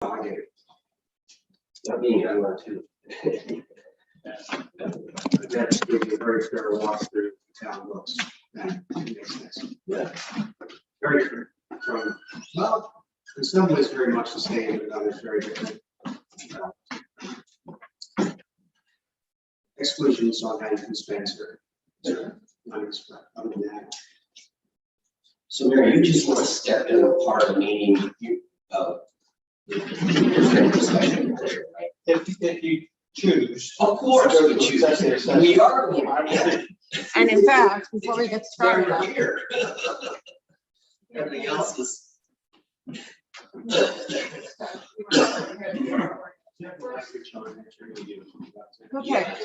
I get it. Not me, I want to. That gives you a very fair walk through the town looks. That makes sense. Yeah. Very fair. Well, in some ways very much the same, but in others very different. Exclusions on how you can spend certain monies, but other than that. So Mary, you just want to step in a part of the meeting, discussion, right? If you choose. Of course, we choose. We are. And in fact, before we get started, We're here. Everything else is. okay,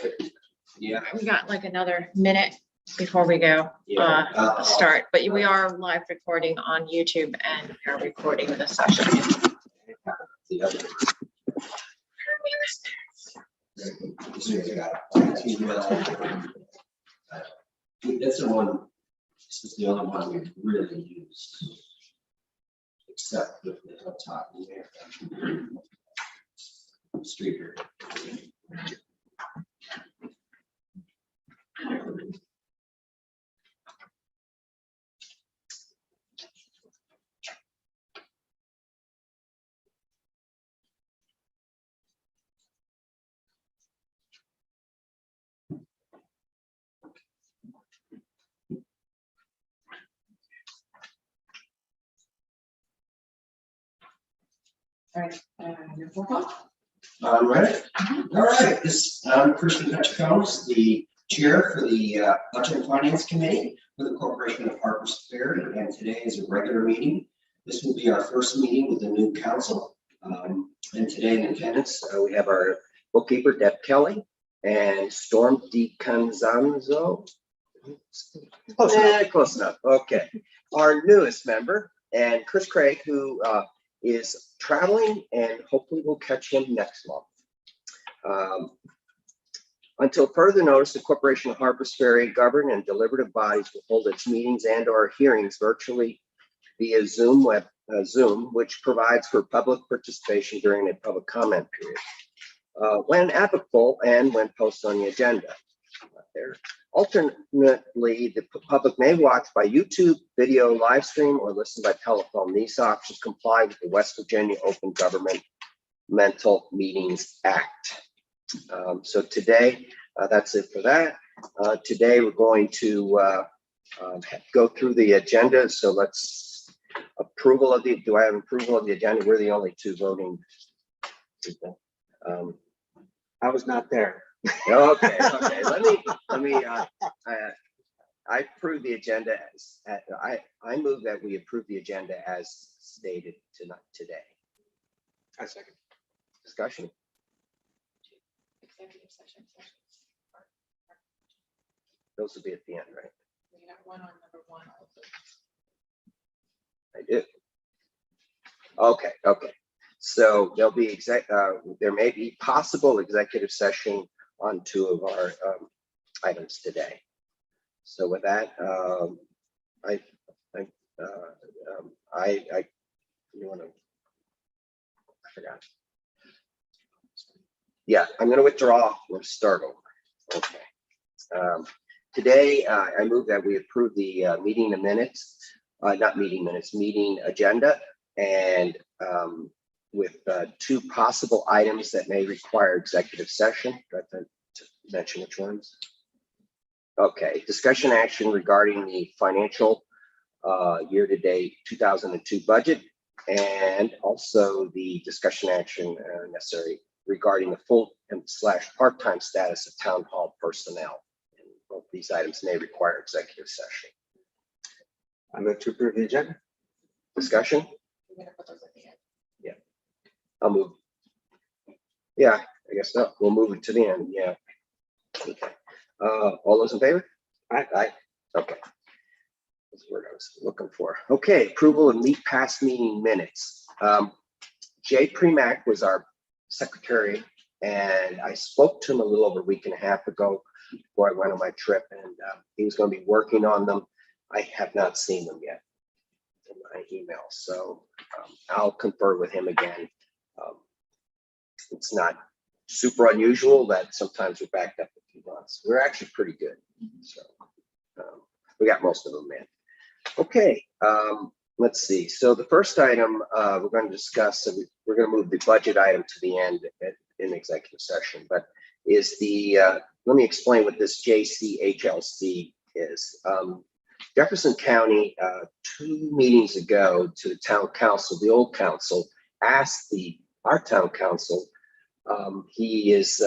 Yeah. we got like another minute before we go start, but we are live recording on YouTube and we are recording the session. The other. That's the one, this is the only one we really use. Except with the top there. Streaker. All right, your roll call. All right. I'm Christian Petchakos, the chair for the Budget and Finance Committee for the Corporation of Harpers Ferry, and today is a regular meeting. This will be our first meeting with the new council. And today in attendance, we have our bookkeeper, Deb Kelly, and Storm DiCanzanzo. Close enough. Okay. Our newest member, and Chris Craig, who is traveling, and hopefully we'll catch him next month. Until further notice, the Corporation of Harpers Ferry governed and deliberative bodies will hold its meetings and or hearings virtually via Zoom, which provides for public participation during a public comment period. When applicable and when posted on the agenda. Alternately, the public may watch by YouTube, video, live stream, or listen by telephone. These options comply with the West Virginia Open Governmental Meetings Act. So today, that's it for that. Today, we're going to go through the agenda. So let's do I have approval of the agenda? We're the only two voting people. I was not there. Okay. Let me. I approve the agenda as I move that we approve the agenda as stated today. I second. Discussion. Executive session. Those will be at the end, right? We got one on number one. I do. Okay. So there'll be there may be possible executive session on two of our items today. So with that, you want to? I forgot. Yeah, I'm going to withdraw. We'll start over. Okay. Today, I move that we approve the meeting agenda, and with two possible items that may require executive session. Do I have to mention which ones? Okay, discussion action regarding the financial year-to-date 2002 budget, and also the discussion action necessary regarding the full/part-time status of town hall personnel. And both these items may require executive session. I move to approve the agenda. Discussion? We're gonna put those at the end. I'll move. Yeah, I guess so. We'll move it to the end. Yeah. Okay. All those in favor? Aye. Okay. That's what I was looking for. Okay. Approval of past meeting minutes. Jay Premack was our secretary, and I spoke to him a little over a week and a half ago before I went on my trip, and he was going to be working on them. I have not seen them yet in my email, so I'll confer with him again it's not super unusual that sometimes we're backed up a few months. We're actually pretty good. So we got most of them in. Okay, let's see. So the first item we're going to discuss, so we're going to move the budget item to the end in executive session, but is the, let me explain what this JCHLC is. Jefferson County, 2 meetings ago to the town council, the old council, asked our town council, he is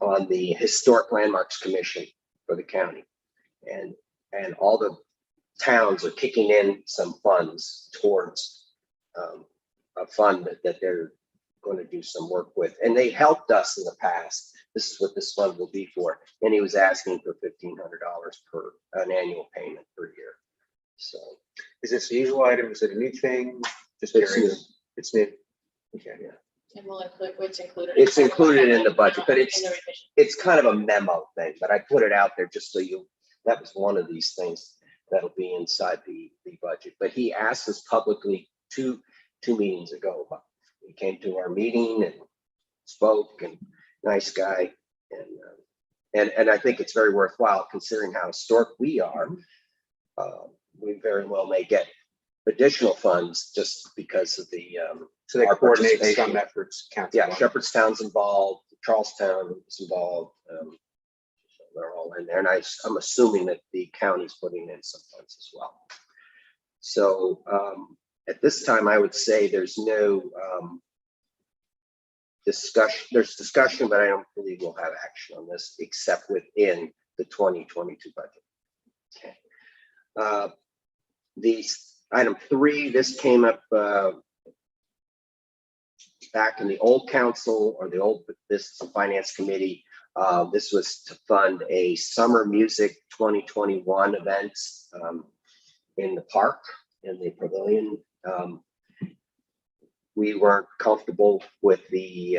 on the Historic Landmarks Commission for the county. And all the towns are kicking in some funds towards a fund that they're going to do some work with. And they helped us in the past. This is what this fund will be for. And he was asking for $1,500 per an annual payment per year. So Is this a usual item? Is it a new thing? Just It's curious. It's new. Okay. yeah, And we'll include, it's included. it's included in the budget, but In the revision. it's kind of a memo thing, but I put it out there just so that was one of these things that'll be inside the budget. But he asked us publicly two meetings ago. He came to our meeting and spoke, and nice guy. And I think it's very worthwhile considering how historic we are. We very well may get additional funds just because of the, So they Our coordinate participation. some efforts. yeah, council-wide. Shepherdstown's involved, Charlestown is involved. So they're all in there, and I'm assuming that the county's putting in some funds as well. So at this time, I would say there's no discussion. There's discussion, but I don't believe we'll have action on this except within the 2022 budget. Okay. These item 3, this came up back in the old council or the old business and finance committee. This was to fund a summer music 2021 events in the park, in the pavilion. We weren't comfortable with the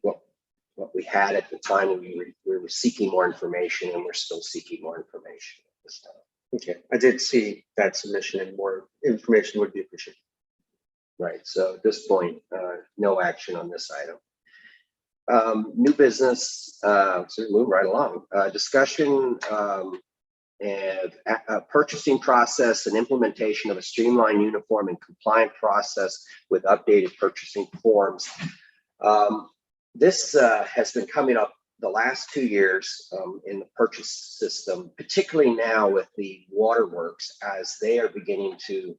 what we had at the time. We were seeking more information, and we're still seeking more information at this time. Okay, I did see that submission, and more information would be appreciated. Right, so at this point, no action on this item. New business, so we move right along. Discussion and purchasing process and implementation of a streamlined, uniform, and compliant process with updated purchasing forms. This has been coming up the last 2 years in the purchase system, particularly now with the waterworks, as they are beginning to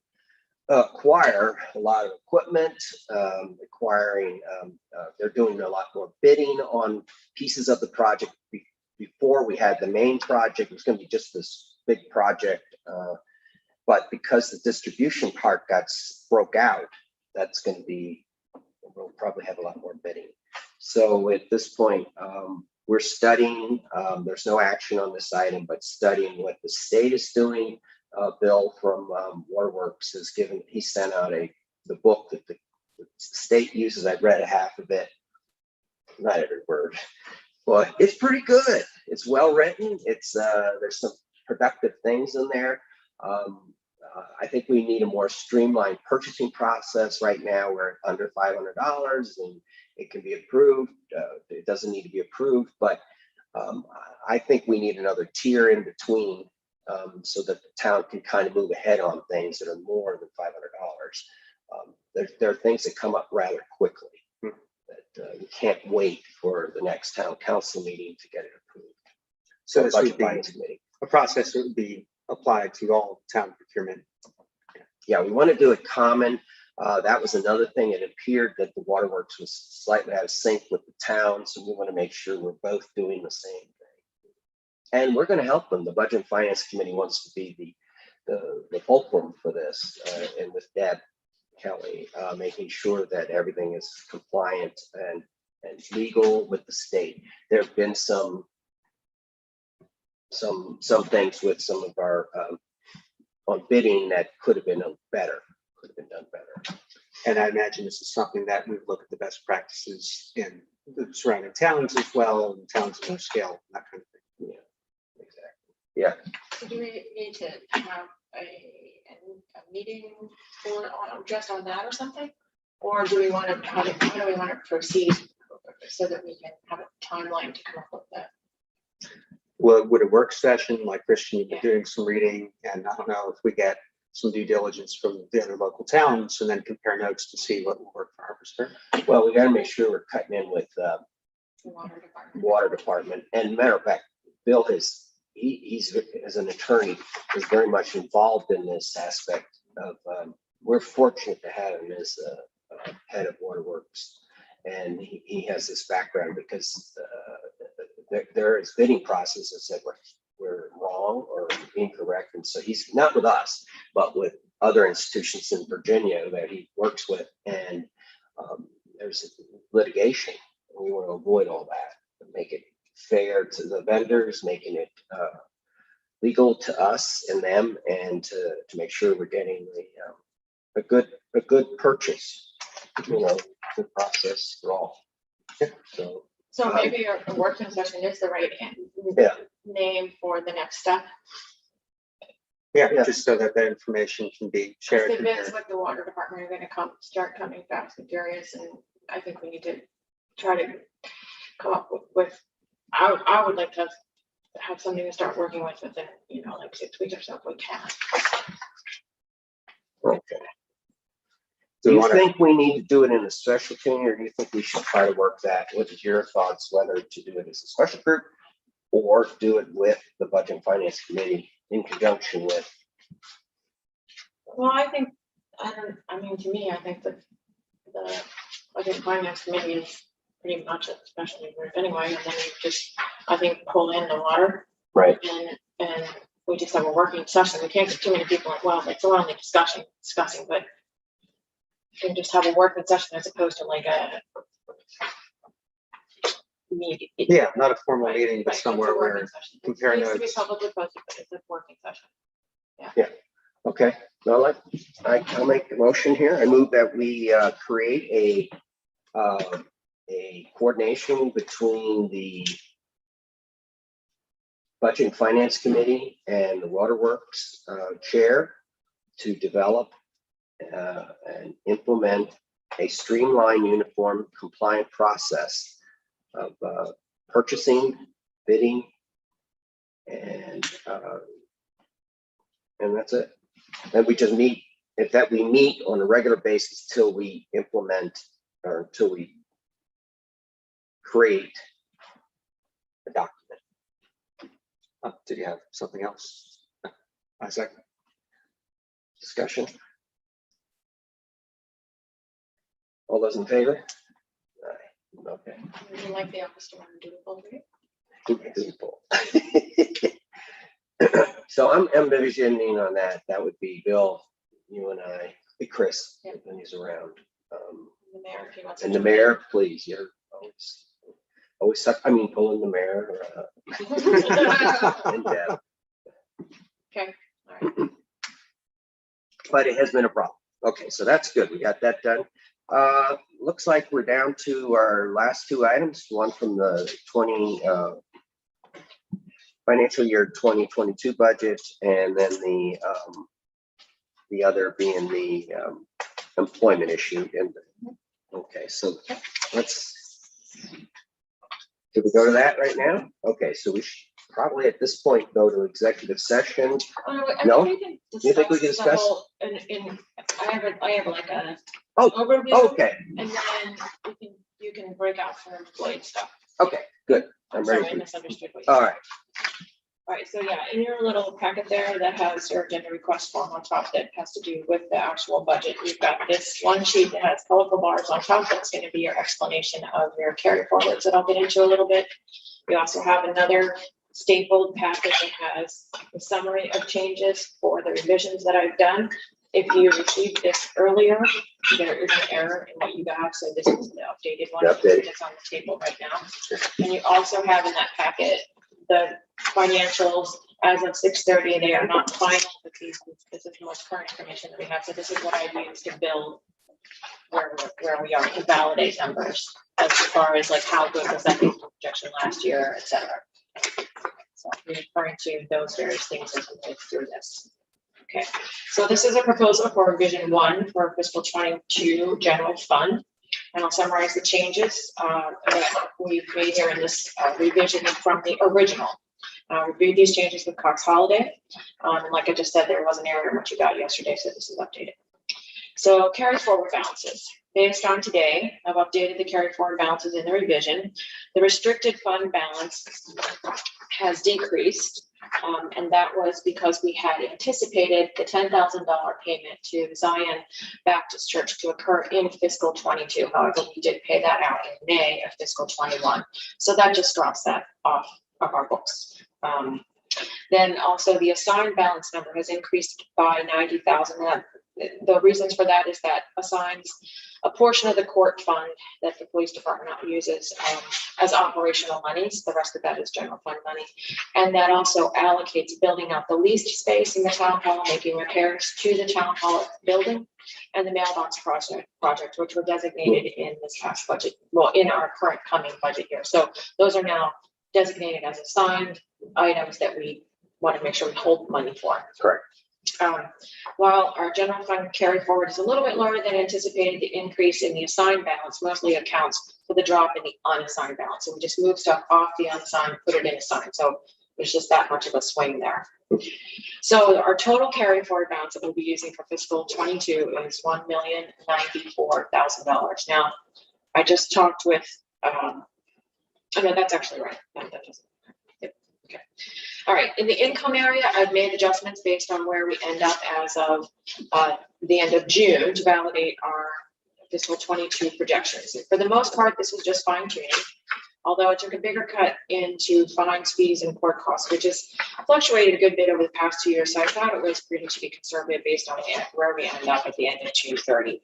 acquire a lot of equipment, they're doing a lot more bidding on pieces of the project. Before we had the main project, it was going to be just this big project, but because the distribution part broke out, that's going to be, we'll probably have a lot more bidding. So at this point, we're studying, there's no action on this item, but studying what the state is doing. Bill from Waterworks has given, he sent out the book that the state uses. I've read a half of it, not every word, but it's pretty good. It's well written. It's there's some productive things in there. I think we need a more streamlined purchasing process. Right now, we're under $500 and it can be approved. It doesn't need to be approved, but I think we need another tier in between so that the town can kind of move ahead on things that are more than $500. There are things that come up rather quickly that you can't wait for the next town council meeting to get it approved. So this would Budget be Finance Committee. a process that would be applied to all town procurement. Yeah, we want to do it common. That was another thing. It appeared that the waterworks was slightly out of sync with the town, so we want to make sure we're both doing the same thing. And we're going to help them. The Budget and Finance Committee wants to be the fulcrum for this, and with Deb Kelly, making sure that everything is compliant and legal with the state. There have been some things with some of our on bidding that could have been done better. And I imagine this is something that we look at the best practices in the surrounding towns as well, and towns of our scale, that kind of thing. Yeah, exactly. Yeah. So do we need to have a meeting just on that or something? Or do we want to, how do we want to proceed so that we can have a timeline to come up with that? Would a work session, like Christian, you've been doing some reading, and I don't know if we get some due diligence from the other local towns and then compare notes to see what will work for Harpersburg. Well, we gotta make sure we're cutting in with The water department. water department. And matter of fact, Bill he's as an attorney, is very much involved in this aspect of, we're fortunate to have him as head of waterworks. And he has this background because there is bidding processes that were wrong or incorrect. And so he's not with us, but with other institutions in Virginia that he works with. And there's litigation. We want to avoid all that and make it fair to the vendors, making it legal to us and them, and to make sure we're getting a good purchase, good process for all. So maybe a working session is the right name for the next step. Yeah, Yeah. just so that that information can be shared. The bids with the water department are gonna start coming fast and furious, and I think we need to try to come up with, I would like to have something to start working with within, like 6 weeks or so if we can. Okay. Do Do we you wanna- think we need to do it in a special committee, or do you think we should try to work that? What is your thoughts, whether to do it as a special group or do it with the Budget and Finance Committee in conjunction with? Well, I think, to me, I think that the Budget and Finance Committee is pretty much a special group anyway, and then you just, I think, pull in the water. Right. And we just have a working session. We can't get too many people involved. It's only discussing, but you can just have a working session as opposed to like a meeting. Yeah, not a formal meeting, but Right, somewhere it's a where working session. compare It needs to be notes. publicly posted, but it's a working session. Okay, well, I'll make the motion here. I move that we create a coordination between the Budget and Finance Committee and the Waterworks Chair to develop and implement a streamlined, uniform, compliant process of purchasing, bidding, and that's it. And we just meet on a regular basis till we implement or until we create a document. Did you have something else? I second. Discussion? All those in favor? Aye. Okay. Would you like the office to run and do it both ways? Good people. So I'm envisioning on that. That would be Bill, you and I, Chris, Yeah. when he's around. The mayor, if he wants to. And the mayor, please, you're always pulling the mayor and Deb. Okay, all right. But it has been a problem. Okay, so that's good. We got that done. Looks like we're down to our last two items, one from the financial year 2022 budget, and then the other being the employment issue. And okay, so should we go to that right now? Okay, so we should probably at this point go to executive session. No? You think we can discuss? the whole- I have like a Oh, overview, Okay, and then you can break out for employee stuff. okay, good. I'm I'm sorry, I ready. misunderstood what you All said. right, All right, so yeah, in your little packet there that has your agenda request form on top that has to do with the actual budget, you've got this one sheet that has colorful bars on top. That's going to be your explanation of your carry forwards that I'll get into a little bit. You also have another stapled packet that has a summary of changes for the revisions that I've done. If you received this earlier, there is an error in what you got, so this is the updated one. The updated. It's on the table right now. And you also have in that packet the financials as of 6:30. They are not final, but this is the most current information that we have. So this is what I use to build where we are to validate numbers as far as like how good was that projection last year, et cetera. So I'm referring to those various things as we go through this. Okay, so this is a proposal for revision 1 for fiscal 22 general fund. And I'll summarize the changes that we've made here in this revision from the original. Reviewed these changes with Cox Holiday. And like I just said, there was an error in what you got yesterday, so this is updated. So carry forward balances. Based on today, I've updated the carry forward balances in the revision. The restricted fund balance has decreased. And that was because we had anticipated the $10,000 payment to Zion Baptist Church to occur in fiscal 22. However, we did pay that out in May of fiscal 21. So that just drops that off of our books. Then also the assigned balance number has increased by 90,000. The reasons for that is that assigns a portion of the court fund that the police department uses as operational monies. The rest of that is general fund money. And that also allocates building out the leased space in the town hall, making repairs to the town hall building, and the mailbox project, which were designated in this past budget, well, in our current coming budget year. So those are now designated as assigned items that we want to make sure we hold money for. Correct. While our general fund carry forward is a little bit lower than anticipated, the increase in the assigned balance mostly accounts for the drop in the unassigned balance. So we just move stuff off the unassigned, put it in assigned. So there's just that much of a swing there. So our total carry forward balance that we'll be using for fiscal 22 is $1,094,000. Now, I just talked with, oh no, that's actually right. No, that doesn't. Yep. Okay. All right, in the income area, I've made adjustments based on where we end up as of the end of June to validate our fiscal 22 projections. And for the most part, this was just fine tuning, although it took a bigger cut into fines, fees, and court costs, which has fluctuated a good bit over the past 2 years. So I thought it was prudent to be conservative based on where we end up at the end of June 30.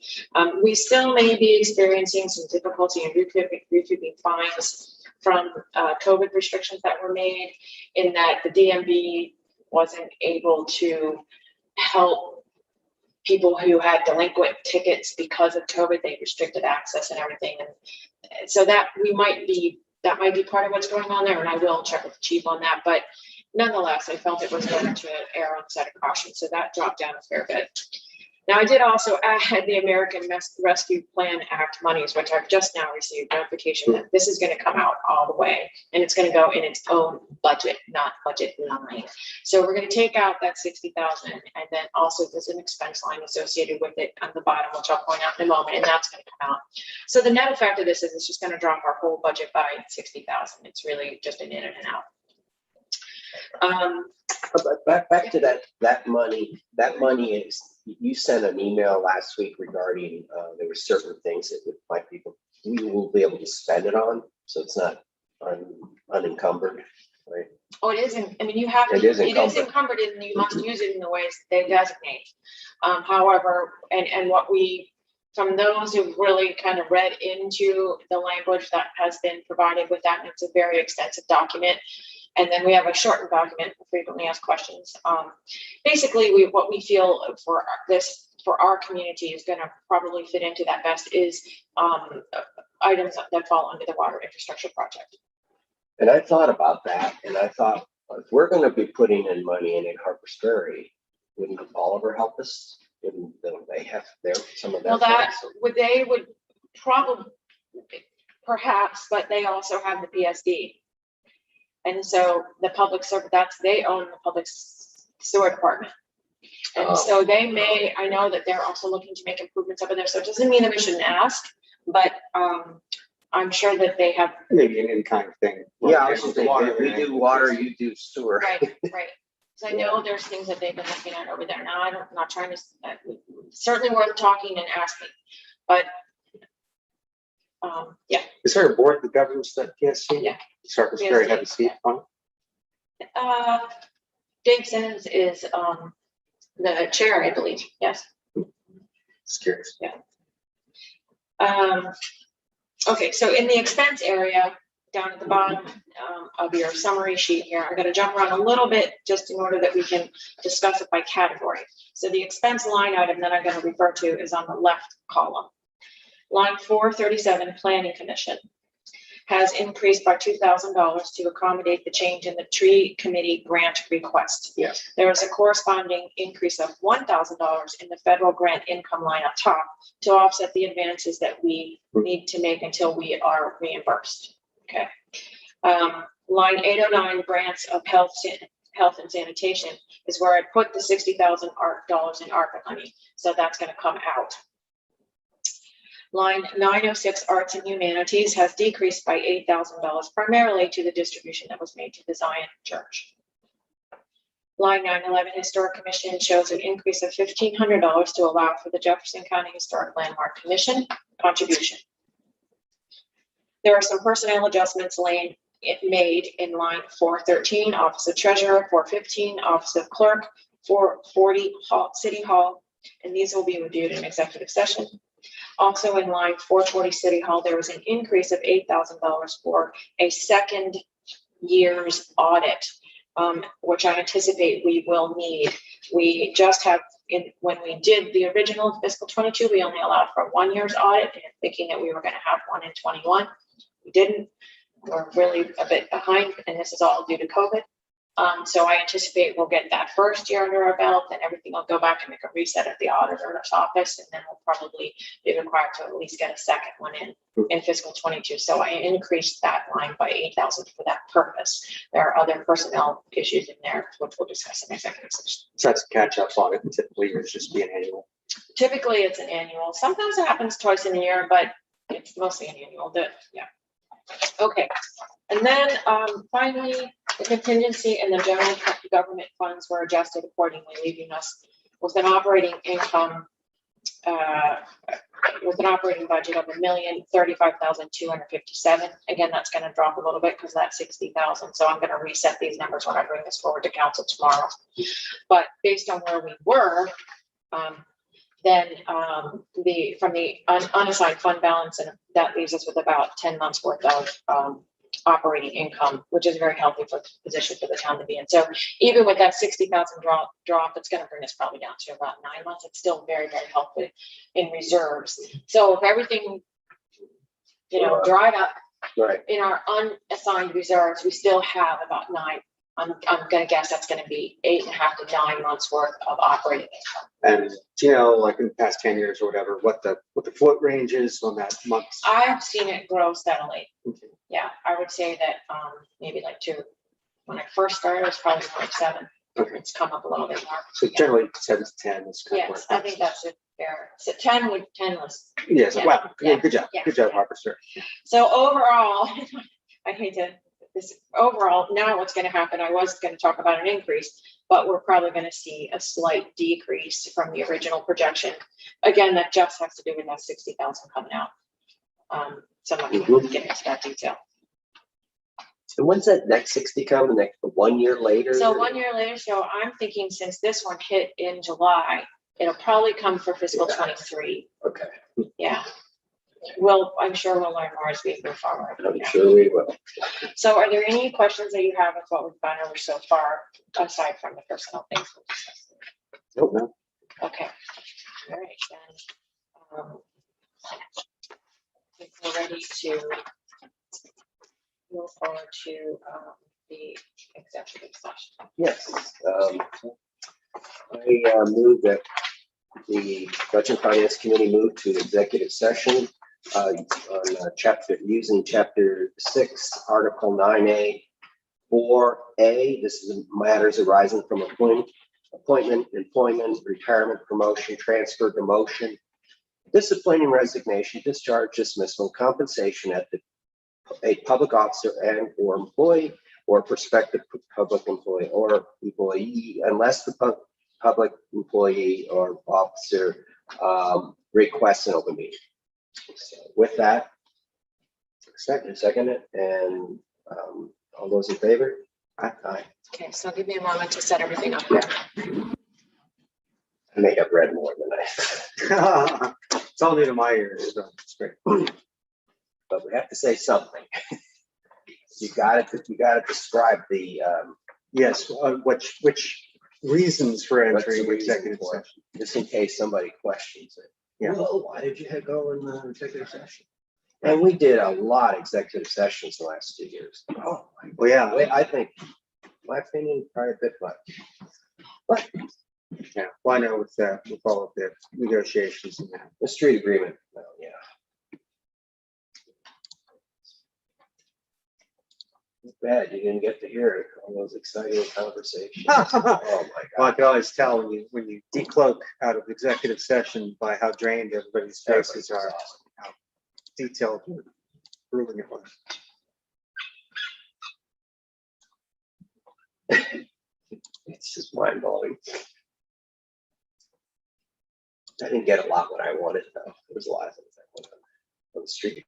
We still may be experiencing some difficulty in recouping fines from COVID restrictions that were made, in that the DMV wasn't able to help people who had delinquent tickets because of COVID. They restricted access and everything. And so that might be part of what's going on there. And I will check with the chief on that. But nonetheless, I felt it was better to err on the side of caution. So that dropped down a fair bit. Now, I did also add the American Rescue Plan Act monies, which I've just now received notification that this is going to come out all the way, and it's going to go in its own budget, not budget line. So we're going to take out that $60,000, and then also there's an expense line associated with it on the bottom, which I'll point out in a moment, and that's going to come out. So the net effect of this is it's just going to drop our whole budget by $60,000. It's really just an in and out. But back to that money is, you sent an email last week regarding there were certain things that we will be able to spend it on, so it's not unencumbered, right? Oh, it isn't. I mean, you have, It is it is encumbered and you must use it in the ways that they designate. However, and what we, from those who've really kind of read into the language that has been provided with that, and it's a very extensive document. And then we have a shortened document for frequently asked questions. Basically, what we feel for our community is going to probably fit into that best is items that fall under the water infrastructure project. And I thought about that, and I thought, if we're going to be putting in money in Harper's Ferry, wouldn't Oliver help us? Wouldn't they have some of that? Well, they would probably, perhaps, but they also have the PSD. And so the public service, they own the public sewer department. And so they may, I know that they're also looking to make improvements over there. So it doesn't mean that we shouldn't ask, but I'm sure that they have. Maybe an in-kind thing. Yeah, I was just thinking, we do water, you do sewer. Right. So I know there's things that they've been looking at over there. Now, I'm not trying to, certainly worth talking and asking, but yeah. Is there a board that governs that PSC? Yeah. Harper's Ferry have a seat on it? Dave Simmons is the chair, I believe. Yes. Just curious. Yeah. Okay, so in the expense area, down at the bottom of your summary sheet here, I'm going to jump around a little bit just in order that we can discuss it by category. So the expense line item that I'm going to refer to is on the left column. Line 437, Planning Commission, has increased by $2,000 to accommodate the change in the tree committee grant request. Yes. There is a corresponding increase of $1,000 in the federal grant income line on top to offset the advances that we need to make until we are reimbursed. Okay. Line 809, grants of health and sanitation is where I put the $60,000 in ARPA money. So that's going to come out. Line 906, arts and humanities, has decreased by $8,000, primarily to the distribution that was made to the Zion Church. Line 911, historic commission, shows an increase of $1,500 to allow for the Jefferson County Historic Landmark Commission contribution. There are some personnel adjustments made in line 413, Office of Treasurer, 415, Office of Clerk, 440, City Hall, and these will be reviewed in executive session. Also in line 440, City Hall, there was an increase of $8,000 for a second year's audit, which I anticipate we will need. We just have, when we did the original fiscal 22, we only allowed for 1 year's audit, and thinking that we were going to have one in 21. We didn't. We're really a bit behind, and this is all due to COVID. So I anticipate we'll get that first year under our belt, and everything will go back and make a reset at the auditor's office, and then we'll probably be required to at least get a second one in fiscal 22. So I increased that line by $8,000 for that purpose. There are other personnel issues in there, which we'll discuss in executive session. So that's a catch-up audit, and typically it's just be an annual. Typically, it's an annual. Sometimes it happens twice in a year, but it's mostly an annual. Yeah. Okay. And then finally, the contingency and the general government funds were adjusted accordingly, leaving us with an operating income, with an operating budget of $1,035,257. Again, that's going to drop a little bit because that's 60,000. So I'm going to reset these numbers when I bring this forward to council tomorrow. But based on where we were, then from the unassigned fund balance, and that leaves us with about 10 months worth of operating income, which is very healthy for the position for the town to be in. So even with that 60,000 drop, it's going to bring us probably down to about 9 months. It's still very, very healthy in reserves. So if everything, dried up Right. in our unassigned reserves, we still have about 9. I'm going to guess that's going to be 8.5 to 9 months worth of operating income. And like in the past 10 years or whatever, what the float range is on that month? I've seen it grow steadily. Okay. Yeah, I would say that maybe like 2. When I first started, it was probably like 7. Okay. It's come up a little bit more. So generally 7 to 10 is kind of Yes, where I think that's it. Fair. So 10 was. Yes, yeah, wow, yeah, good job. yeah, Good job, yeah. Harper, sir. So overall, I hate to. Overall, now what's going to happen? I was going to talk about an increase, but we're probably going to see a slight decrease from the original projection. Again, that just has to do with that 60,000 coming out. So I'm not going to get into that detail. And when's that next 60 come? The next 1 year later? So 1 year later, so I'm thinking since this one hit in July, it'll probably come for fiscal 23. Okay. Yeah. Well, I'm sure we'll learn more as we move forward. I'm sure we will. So are there any questions that you have with what we've gone over so far, aside from the personal things we'll discuss? Nope, no. Okay. All right, then. I think we're ready to move forward to the executive session. Yes. I move that the Budget and Finance Committee move to executive session on using chapter 6, article 9A, 4A. This is matters arising from appointment, employment, retirement, promotion, transfer, demotion, disciplining, resignation, discharge, dismissal, compensation at a public officer and or employee or prospective public employee or employee, unless the public employee or officer requests an open meeting. So with that, second it, and all those in favor? Aye. Okay, so give me a moment to set everything up there. I may have read more than I, It's all new to my ears, so it's great. but we have to say something. You got to describe the Yes, which reasons for what's the entering reason executive for it, session? just in case somebody questions it. Yeah. Well, why did you go in the executive session? And we did a lot of executive sessions the last 2 years. Oh, Well, yeah, I think, my opinion, probably a bit much. yeah. Well, I know with all of the negotiations and that. The street agreement, well, yeah. Bad, you didn't get to hear all those exciting conversations. Oh, my Well, I God. can always tell when you decloak out of executive session by how drained everybody's faces are, how detailed and grueling it was. It's just mind blowing. I didn't get a lot what I wanted, though. There was a lot of things I wanted on the street.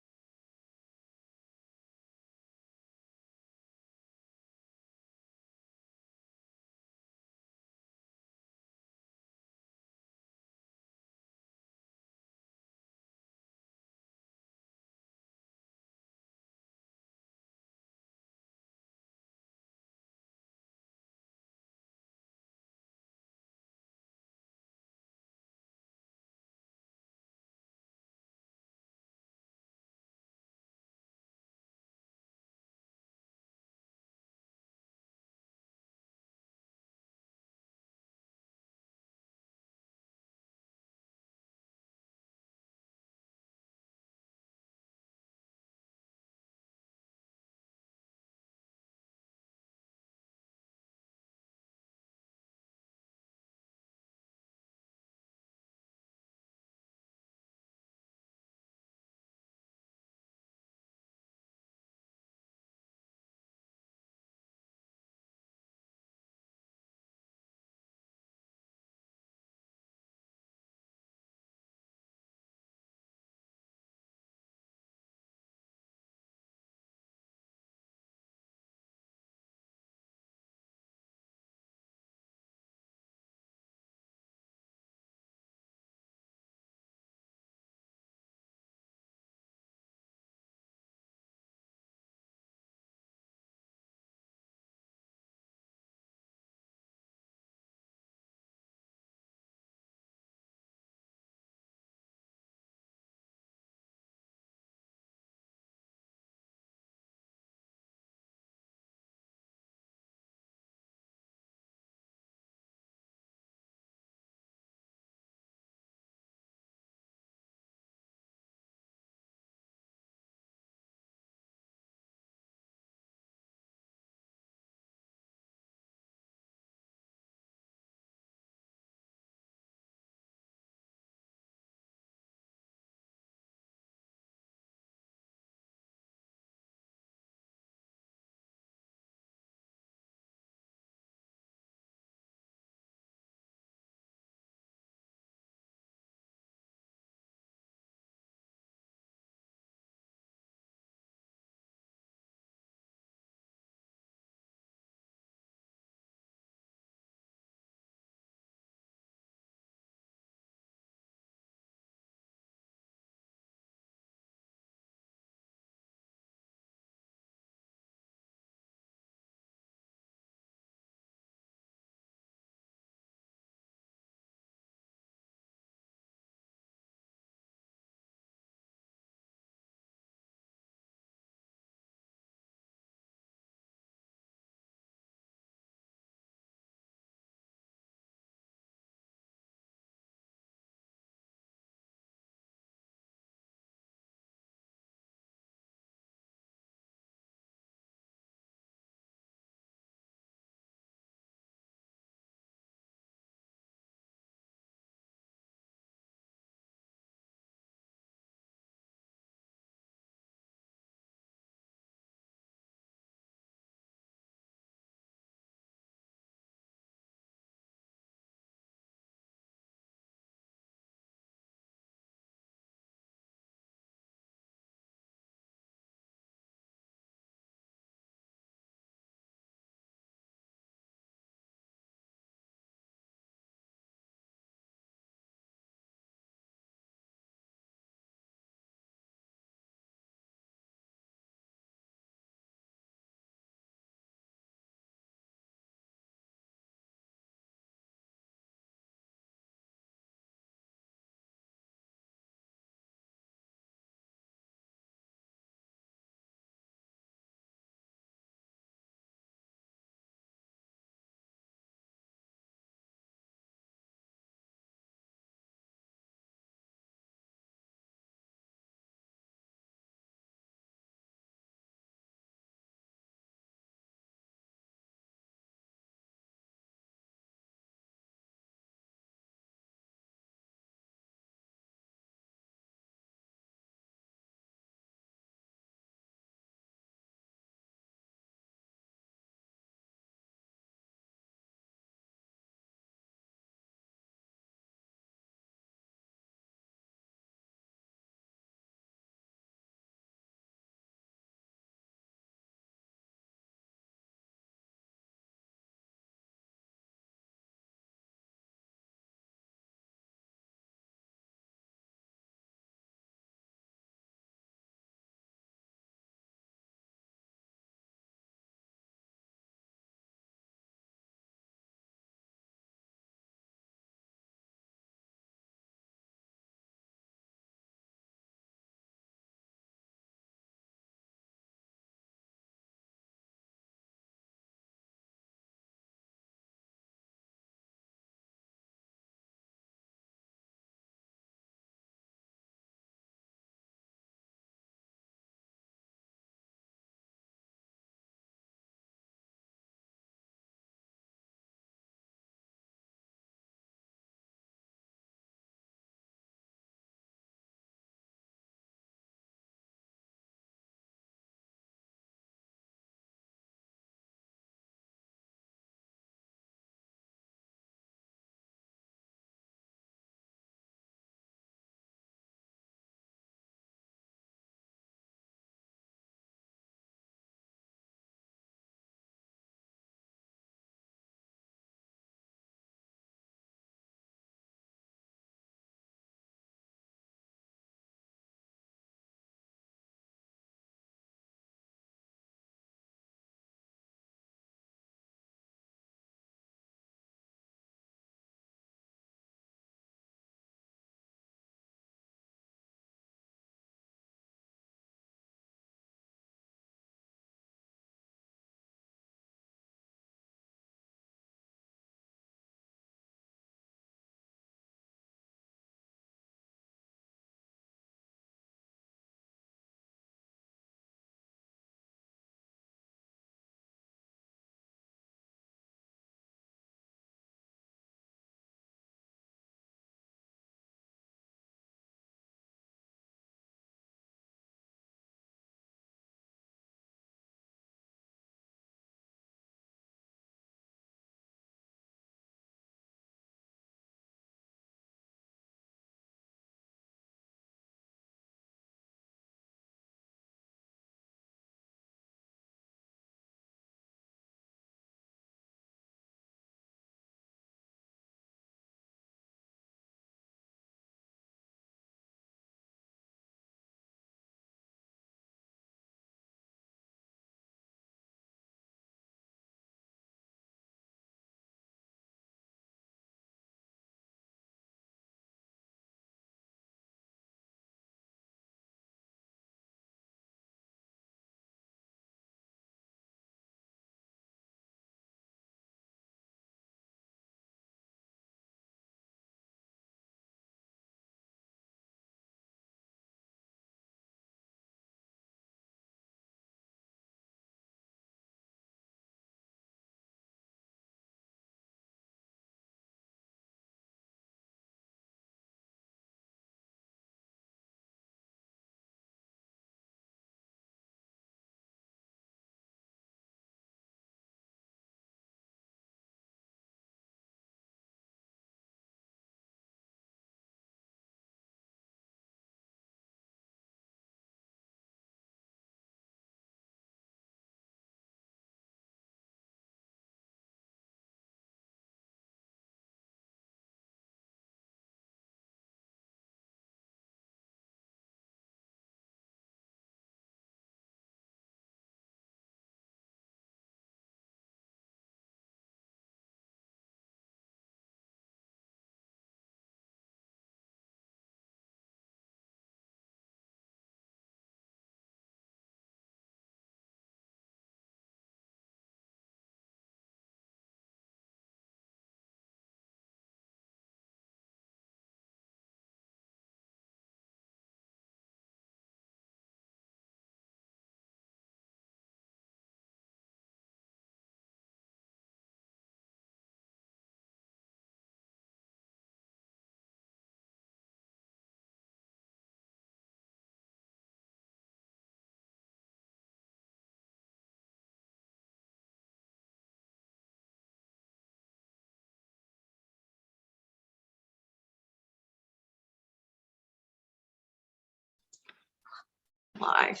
Live.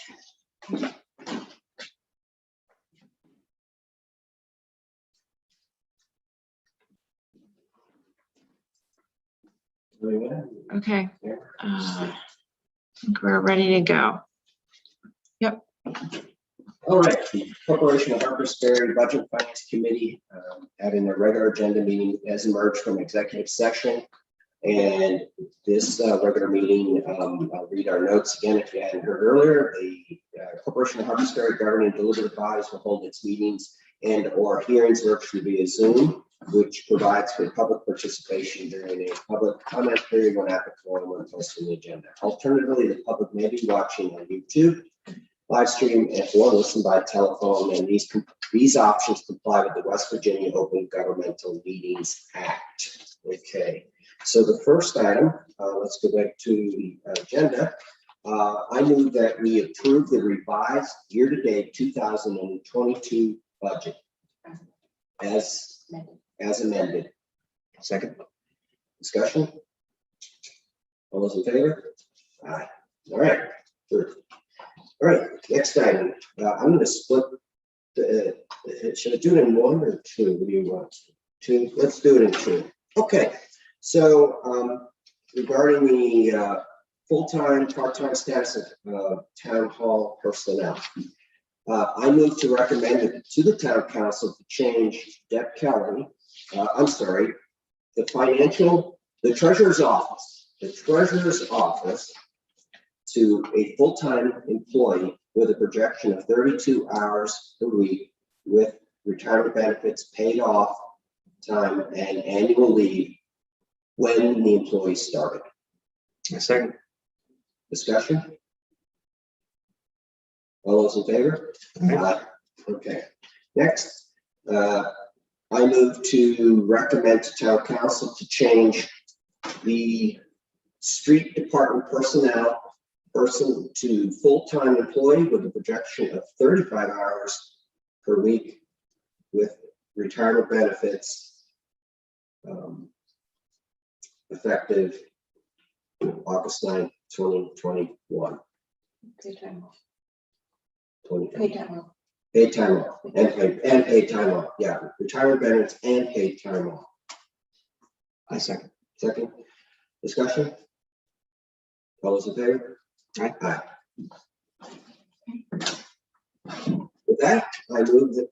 Okay. I think we're ready to go. All right, the Corporation of Harpers Ferry Budget and Finance Committee having their regular agenda meeting has emerged from executive session. And this regular meeting, I'll read our notes again if you hadn't heard earlier. The Corporation of Harpers Ferry governing deliberative bodies will hold its meetings and or hearings virtually via Zoom, which provides for public participation during a public comment period when applicable and when posting the agenda. Alternatively, the public may be watching on YouTube live stream or listen by telephone, and these options comply with the West Virginia Open Governmental Meetings Act. Okay, so the first item, let's go back to the agenda. I move that we approve the revised year-to-date 2022 budget as amended. Second. Discussion. All those in favor? Aye. All right. Good. All right, next item. I'm going to split should I do it in one or two? What do you want? Two? Let's do it in two. Okay. So regarding the full-time, part-time status of town hall personnel, I move to recommend it to the town council to change Deb Kelly. The treasurer's office to a full-time employee with a projection of 32 hours per week with retirement benefits, paid off time, and annual leave when the employee started. A second. Discussion? All those in favor? Aye. Okay. Next, I move to recommend to town council to change the street department personnel person to full-time employee with a projection of 35 hours per week with retirement benefits effective August 9th, 2021. Paid time off. 2020. Paid time off. Paid time off and paid time off. Yeah, retirement benefits and paid time off. I second. Second. Discussion? All those in favor? Aye. Aye. With that, I move that.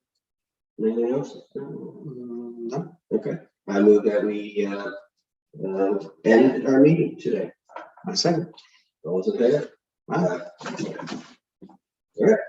Anything else? No. Okay. I move that we end our meeting today. I second. All those in favor? Aye. All right.